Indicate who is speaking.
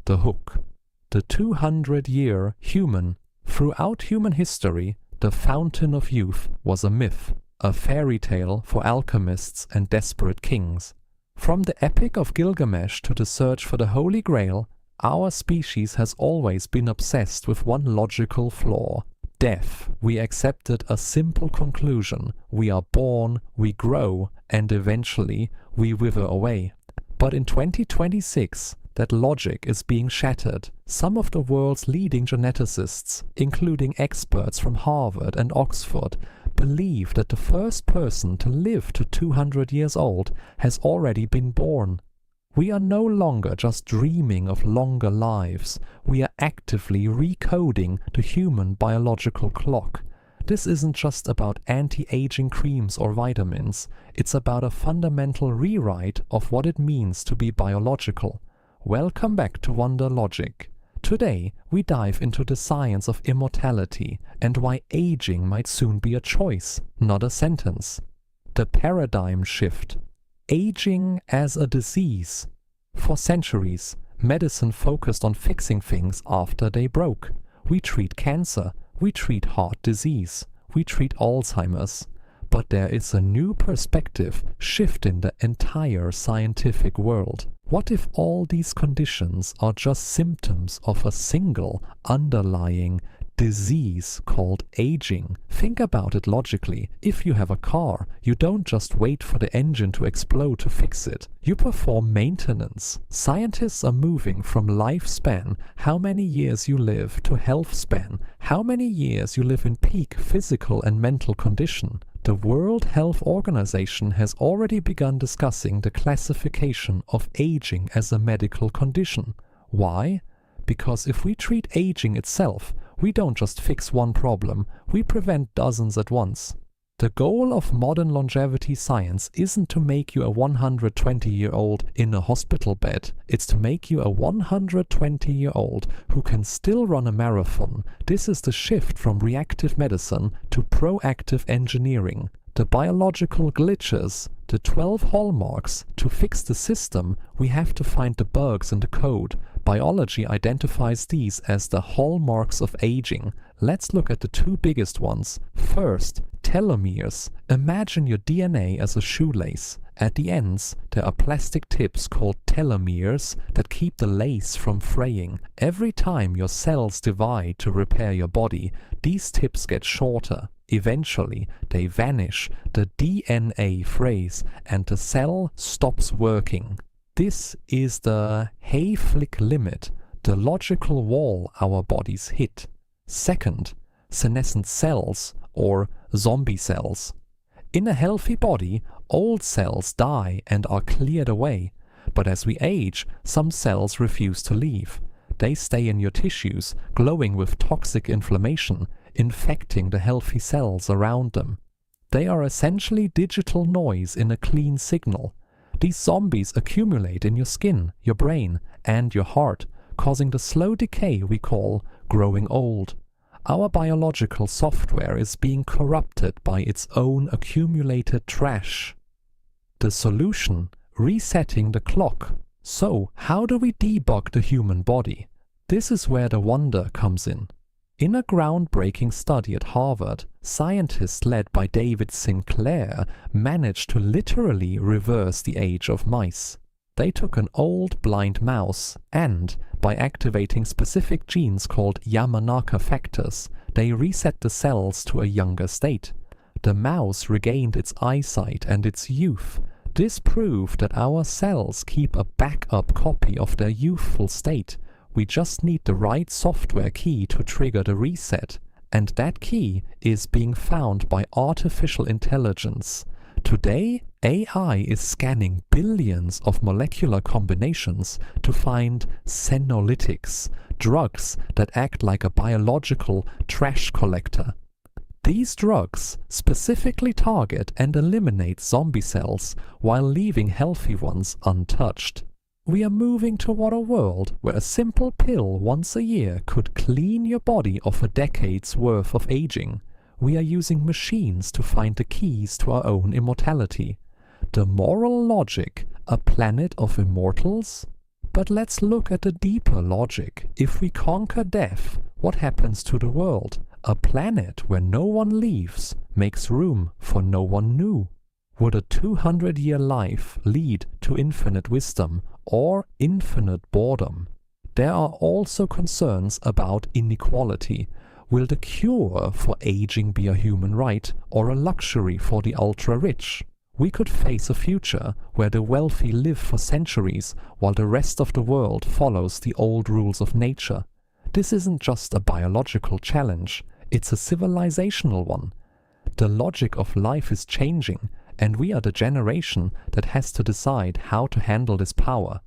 Speaker 1: the hook. The 200-year human. Throughout human history, the fountain of youth was a myth, a fairy tale for alchemists and desperate kings. From the Epic of Gilgamesh to the search for the Holy Grail, our species has always been obsessed with one logical flaw: death. We accepted a simple conclusion: we are born, we grow, and eventually we wither away. But in 2026, that logic is being shattered. Some of the world's leading geneticists, including experts from Harvard and Oxford, believe that the first person to live to 200 years old has already been born. We are no longer just dreaming of longer lives. We are actively recoding the human biological clock. This isn't just about anti-aging creams or vitamins. It's about a fundamental rewrite of what it means to be biological. Welcome back to Wonder Logic. Today, we dive into the science of immortality and why aging might soon be a choice, not a sentence. The paradigm shift. Aging as a disease. For centuries, medicine focused on fixing things after they broke. We treat cancer, we treat heart disease, we treat Alzheimer's. But there is a new perspective shifting the entire scientific world. What if all these conditions are just symptoms of a single underlying disease called aging? Think about it logically. If you have a car, you don't just wait for the engine to explode to fix it. You perform maintenance. Scientists are moving from lifespan, how many years you live, to health span, how many years you live in peak physical and mental condition. The World Health Organization has already begun discussing the classification of aging as a medical condition. Why? Because if we treat aging itself, we don't just fix one problem, we prevent dozens at once. The goal of modern longevity science isn't to make you a 120-year-old in a hospital bed, it's to make you a 120-year-old who can still run a marathon. This is the shift from reactive medicine to proactive engineering. The biological glitches, the 12 hallmarks. To fix the system, we have to find the bugs in the code. Biology identifies these as the hallmarks of aging. Let's look at the two biggest ones. First, telomeres. Imagine your DNA as a shoelace. At the ends, there are plastic tips called telomeres that keep the lace from fraying. Every time your cells divide to repair your body, these tips get shorter. Eventually, they vanish, the DNA frays, and the cell stops working. This is the Hayflick Limit, the logical wall our bodies hit. Second, senescent cells, or zombie cells. In a healthy body, old cells die and are cleared away, but as we age, some cells refuse to leave. They stay in your tissues, glowing with toxic inflammation, infecting the healthy cells around them. They are essentially digital noise in a clean signal. These zombies accumulate in your skin, your brain, and your heart, causing the slow decay we call growing old. Our biological software is being corrupted by its own accumulated trash. The solution: resetting the clock. So, how do we debug the human body? This is where the wonder comes in. In a groundbreaking study at Harvard, scientists led by David Sinclair managed to literally reverse the age of mice. They took an old blind mouse and, by activating specific genes called Yamanaka Factors, they reset the cells to a younger state. The mouse regained its eyesight and its youth. This proved that our cells keep a backup copy of their youthful state. We just need the right software key to trigger the reset, and that key is being found by artificial intelligence. Today, AI is scanning billions of molecular combinations to find senolytics, drugs that act like a biological trash collector. These drugs specifically target and eliminate zombie cells while leaving healthy ones untouched. We are moving toward a world where a simple pill once a year could clean your body of a decade's worth of aging. We are using machines to find the keys to our own immortality. The moral logic: a planet of immortals? But let's look at the deeper logic. If we conquer death, what happens to the world? A planet where no one leaves makes room for no one new. Would a 200-year life lead to infinite wisdom or infinite boredom? There are also concerns about inequality. Will the cure for aging be a human right or a luxury for the ultra-rich? We could face a future where the wealthy live for centuries while the rest of the world follows the old rules of nature. This isn't just a biological challenge, it's a civilizational one. The logic of life is changing, and we are the generation that has to decide how to handle this power.